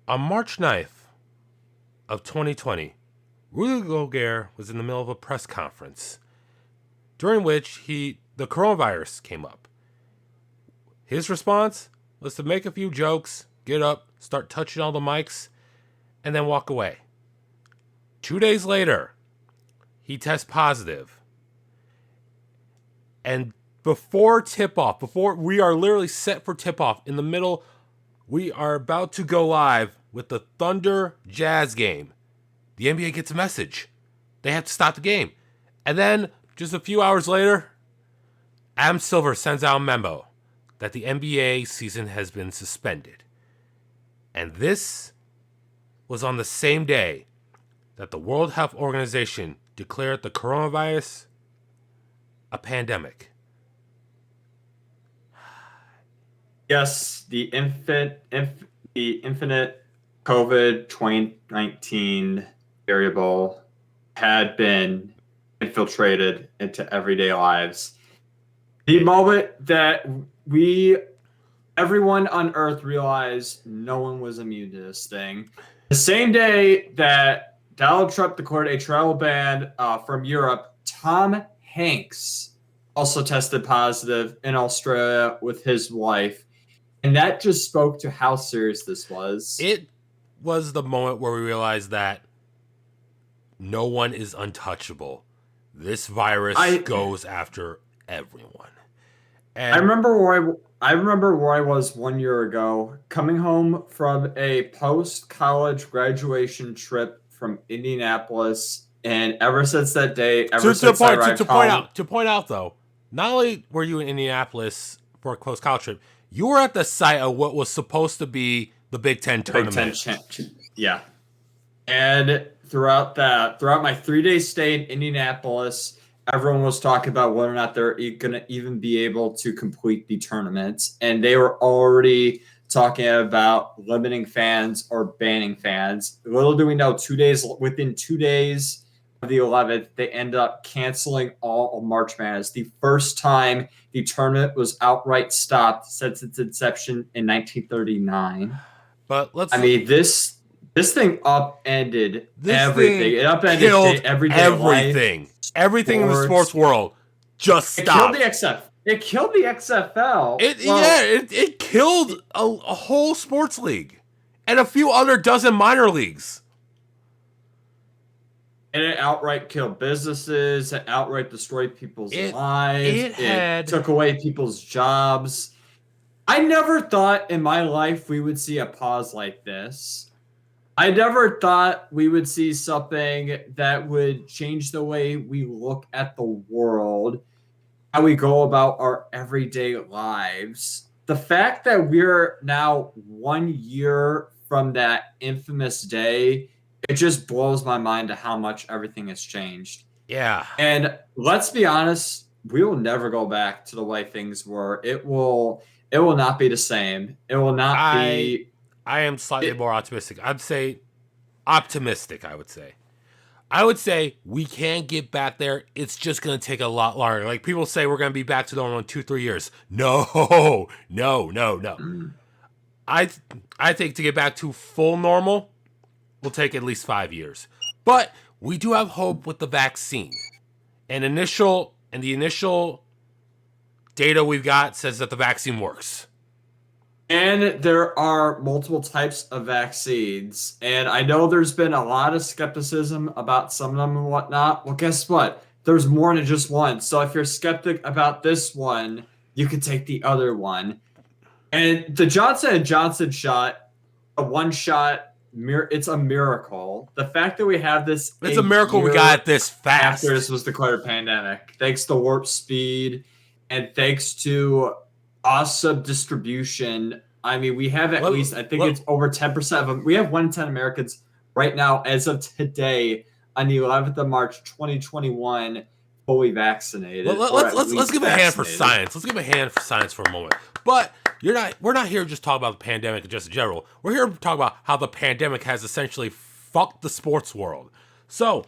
On March 9th of 2020, Rudy Gobert was in the middle of a press conference during which the coronavirus came up. His response was to make a few jokes, get up, start touching all the mics, and then walk away. 2 days later, he tests positive. And before tip-off, before we are literally set for tip-off, in the middle, we are about to go live with the Thunder Jazz game. The NBA gets a message. They have to stop the game. And then, just a few hours later, Adam Silver sends out a memo that the NBA season has been suspended. And this was on the same day that the World Health Organization declared the coronavirus a pandemic. Yes, the infinite COVID 2019 variable had been infiltrated into everyday lives. The moment that everyone on Earth realized no one was immune to this thing, the same day that Donald Trump declared a travel ban from Europe, Tom Hanks also tested positive in Australia with his wife. And that just spoke to how serious this was. It was the moment where we realized that no one is untouchable. This virus goes after everyone. And I remember where I was 1 year ago, coming home from a post-college graduation trip from Indianapolis, and ever since that day, to point out though, not only were you in Indianapolis for a close college trip, you were at the site of what was supposed to be the Big Ten tournament. Yeah. And throughout my 3-day stay in Indianapolis, everyone was talking about whether or not they're going to even be able to complete the tournament. And they were already talking about limiting fans or banning fans. Little do we know, within 2 days of the 11th, they ended up canceling all of March Madness. The first time the tournament was outright stopped since its inception in 1939. But this thing upended everything. It upended everyday life. Everything in the sports world just stopped. It killed the XFL. It killed a whole sports league and a few other dozen minor leagues. And it outright killed businesses. It outright destroyed people's lives. It took away people's jobs. I never thought in my life we would see a pause like this. I never thought we would see something that would change the way we look at the world, how we go about our everyday lives. The fact that we're now 1 year from that infamous day, it just blows my mind to how much everything has changed. Yeah. And let's be honest, we will never go back to the way things were. It will not be the same. It will not be. I am slightly more optimistic. I'd say optimistic, I would say we can get back there. It's just going to take a lot longer. Like people say we're going to be back to normal in 2-3 years. No. I think to get back to full normal will take at least 5 years. But we do have hope with the vaccine. And the initial data we've got says that the vaccine works. And there are multiple types of vaccines. And I know there's been a lot of skepticism about some of them and whatnot. Well, guess what? There's more than just one. So if you're skeptic about this one, you can take the other one. And the Johnson & Johnson shot, a one-shot, it's a miracle. The fact that we have this... It's a miracle we got this fast. After this was declared a pandemic. Thanks to warp speed and thanks to awesome distribution. I mean, we have it's over 10% of them. We have 1 in 10 Americans right now, as of today, on the 11th of March, 2021, fully vaccinated. Let's give a hand for science. Let's give a hand for science for a moment. But we're not here to just talk about the pandemic just in general. We're here to talk about how the pandemic has essentially fucked the sports world. So,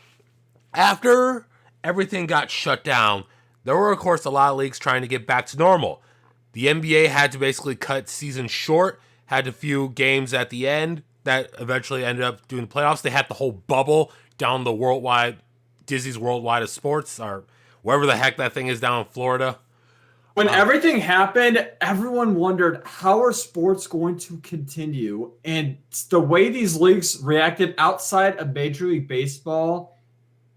after everything got shut down, there were, of course, a lot of leagues trying to get back to normal. The NBA had to basically cut season short, had a few games at the end. that eventually ended up doing the playoffs. They had the whole bubble down the Disney's Worldwide of Sports, or wherever the heck that thing is down in Florida. When everything happened, everyone wondered, how are sports going to continue? And the way these leagues reacted outside of Major League Baseball,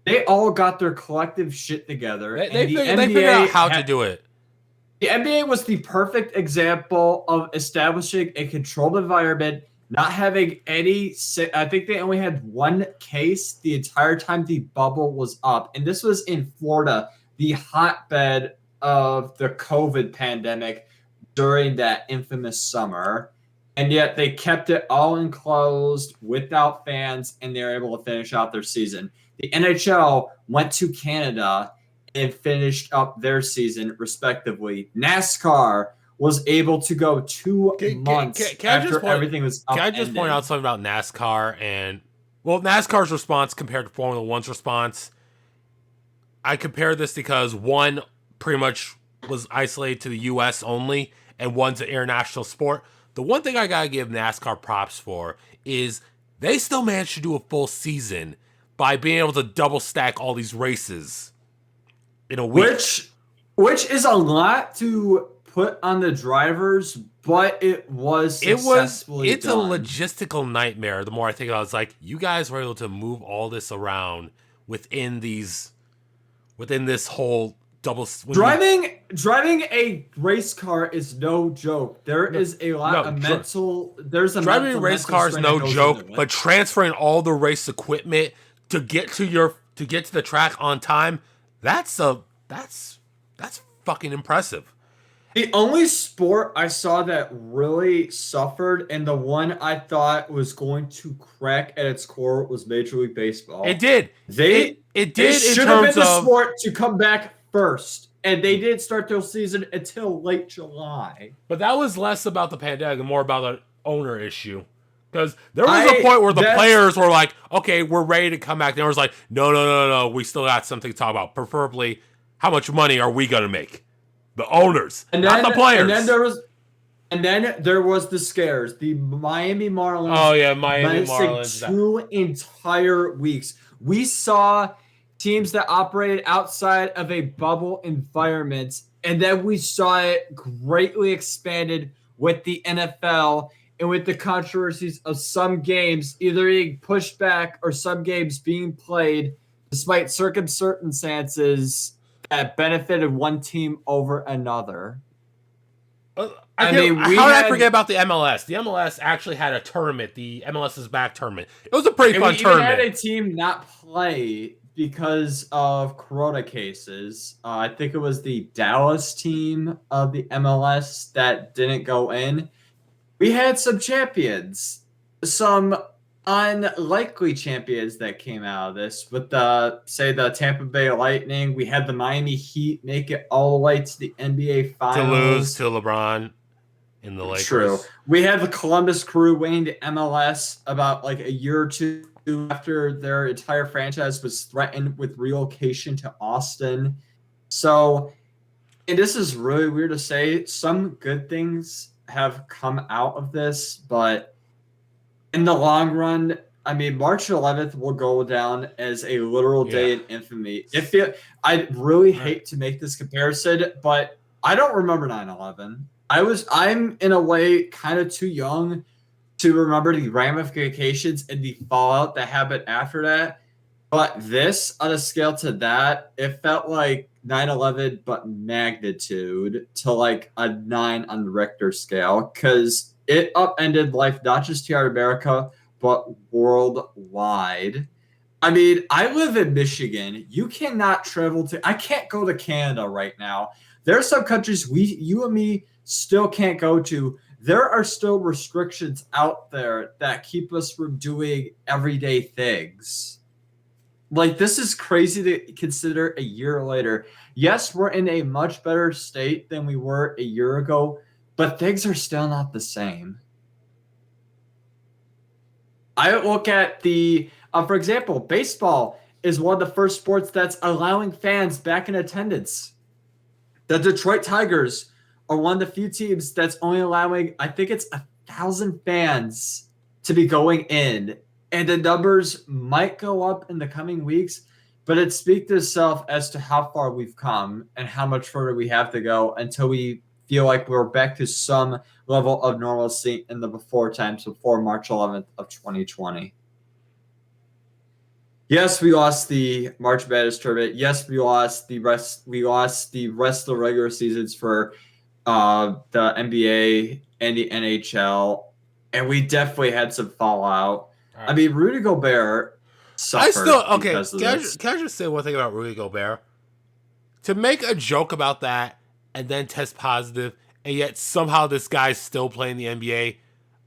they all got their collective shit together. They figured out how to do it. The NBA was the perfect example of establishing a controlled environment, not having any. I think they only had one case the entire time the bubble was up. And this was in Florida, the hotbed of the COVID pandemic during that infamous summer. And yet they kept it all enclosed without fans, and they were able to finish out their season. The NHL went to Canada and finished up their season respectively. NASCAR was able to go 2 months after everything was upended. Can I just point out something about NASCAR and, NASCAR's response compared to Formula One's response? I compare this because one pretty much was isolated to the U.S. only, and one's an international sport. The one thing I gotta give NASCAR props for is they still managed to do a full season by being able to double stack all these races in a week. Which is a lot to put on the drivers, but it was successfully It's done. a logistical nightmare. The more I think about it, it's like, you guys were able to move all this around within this whole double. Driving a race car is no joke. There's a mental. Driving a race car is no joke, but transferring all the race equipment to get to the track on time, that's fucking impressive. The only sport I saw that really suffered, and the one I thought was going to crack at its core, was Major League Baseball. It did. It should have been the sport to come back first, and they didn't start their season until late July. But that was less about the pandemic and more about the owner issue. Because there was a point where the players were like, okay, we're ready to come back. And it was like, no, we still got something to talk about. Preferably, how much money are we going to make? The owners, not the players. And then there was the scares. The Miami Marlins. Oh, yeah, Miami Marlins. 2 entire weeks. We saw teams that operated outside of a bubble environment, and then we saw it greatly expanded with the NFL and with the controversies of some games either being pushed back or some games being played despite circumstances that benefited one team over another. How did I forget about the MLS? The MLS actually had a tournament, the MLS's back tournament. It was a pretty fun tournament. We had a team not play because of corona cases. I think it was the Dallas team of the MLS that didn't go in. We had some champions, some unlikely champions that came out of this. With the Tampa Bay Lightning, we had the Miami Heat make it all the way to the NBA Finals. To lose to LeBron in the Lakers. True. We had the Columbus Crew winning the MLS about like a year or two after their entire franchise was threatened with relocation to Austin. So, and this is really weird to say, some good things have come out of this, but in the long run, I mean, March 11th will go down as a literal day in infamy. I really hate to make this comparison, but I don't remember 9/11. I'm in a way kind of too young to remember the ramifications and the fallout that happened after that. But this, on a scale to that, it felt like 9/11, but magnitude to like a 9 on the Richter scale, because it upended life not just here in America, but worldwide. I mean, I live in Michigan. You cannot travel I can't go to Canada right now. There are some countries you and me still can't go to. There are still restrictions out there that keep us from doing everyday things. Like, this is crazy to consider a year later. Yes, we're in a much better state than we were a year ago, but things are still not the same. I look at for example, baseball is one of the first sports that's allowing fans back in attendance. The Detroit Tigers are one of the few teams that's only allowing, I think it's 1,000 fans to be going in, and the numbers might go up in the coming weeks, but it speaks to itself as to how far we've come and how much further we have to go until we feel like we're back to some level of normalcy in the before times before March 11th of 2020. Yes, we lost the March Madness tournament. Yes, we lost the rest. We lost the rest of the regular seasons for the NBA and the NHL, and we definitely had some fallout. Right. I mean, Rudy Gobert suffered because of this. Can I just say one thing about Rudy Gobert? To make a joke about that and then test positive, and yet somehow this guy's still playing the NBA,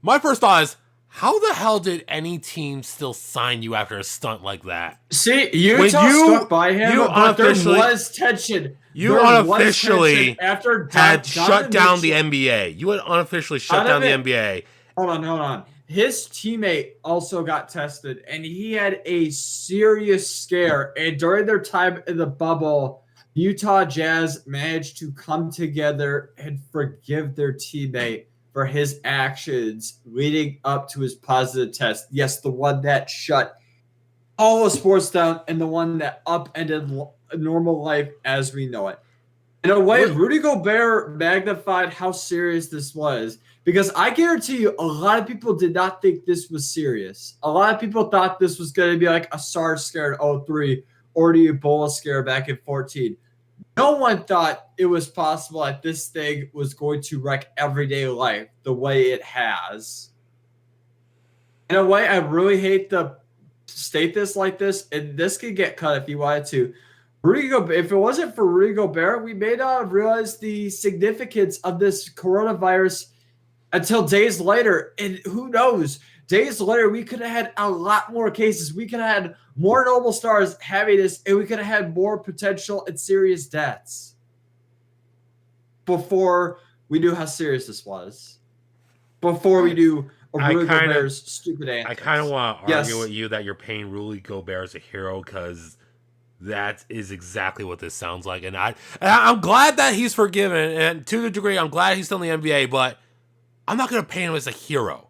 my first thought is, how the hell did any team still sign you after a stunt like that? See, Utah stuck by him, but there was tension. You unofficially had shut down the NBA. You had unofficially shut down the NBA. Hold on. His teammate also got tested, and he had a serious scare. And during their time in the bubble, Utah Jazz managed to come together and forgive their teammate for his actions leading up to his positive test. Yes, the one that shut all the sports down and the one that upended normal life as we know it. In a way, Rudy Gobert magnified how serious this was, because I guarantee you a lot of people did not think this was serious. A lot of people thought this was going to be like a SARS scare in 2003 or the Ebola scare back in 2014. No one thought it was possible that this thing was going to wreck everyday life the way it has. In a way, I really hate to state this like this, and this could get cut if you wanted to. If it wasn't for Rudy Gobert, we may not have realized the significance of this coronavirus until days later. And who knows? Days later, we could have had a lot more cases. We could have had more Nobel stars having this, and we could have had more potential and serious deaths before we knew how serious this was. Before we knew Rudy Gobert's stupid antics. I kind of want to argue with you that you're paying Rudy Gobert as a hero, because that is exactly what this sounds like. And I'm glad that he's forgiven, and to the degree I'm glad he's still in the NBA, but I'm not going to paint him as a hero.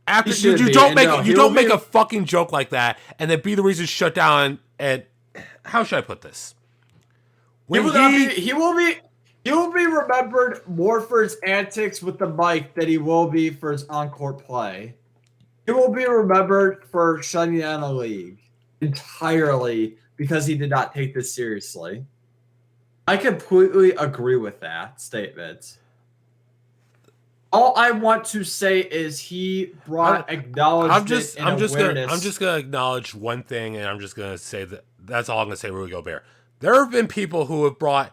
After you don't make a fucking joke like that and then be the reason shut down. And how should I put this? He will be remembered more for his antics with the mic than he will be for his on-court play. He will be remembered for shutting down the league entirely because he did not take this seriously. I completely agree with that statement. All I want to say is he brought acknowledgement and awareness. I'm just gonna acknowledge one thing, and I'm just gonna say that's all I'm gonna say. Rudy Gobert. There have been people who have brought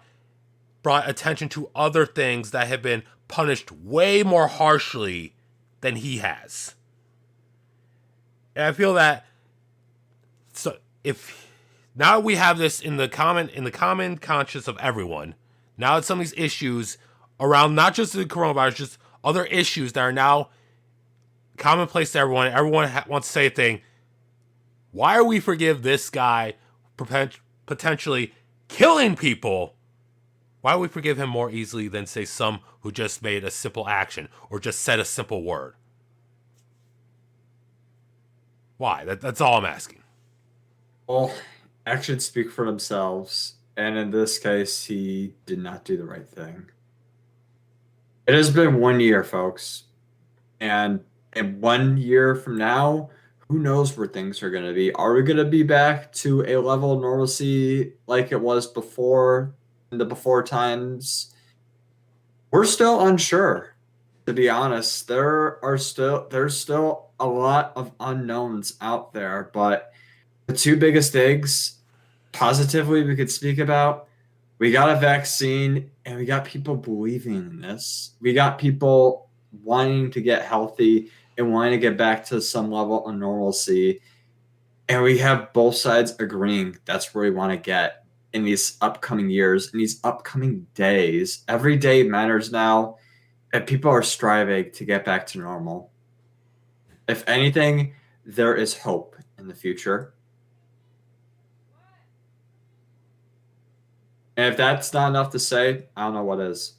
attention to other things that have been punished way more harshly than he has, and I feel that. So if now we have this in the common conscience of everyone, now that some of these issues around not just the coronavirus, just other issues that are now commonplace to everyone. Everyone wants to say a thing. Why do we forgive this guy potentially killing people? Why do we forgive him more easily than, say, some who just made a simple action or just said a simple word? Why? That's all I'm asking. Well, actions speak for themselves. And in this case, he did not do the right thing. It has been 1 year, folks. And in 1 year from now, who knows where things are going to be? Are we going to be back to a level of normalcy like it was before, in the before times? We're still unsure, to be honest. There's still a lot of unknowns out there, but the two biggest things positively we could speak about: we got a vaccine, and we got people believing in this. We got people wanting to get healthy and wanting to get back to some level of normalcy. And we have both sides agreeing that's where we want to get in these upcoming years, in these upcoming days. Every day matters now, and people are striving to get back to normal. If anything, there is hope in the future. And if that's not enough to say, I don't know what is.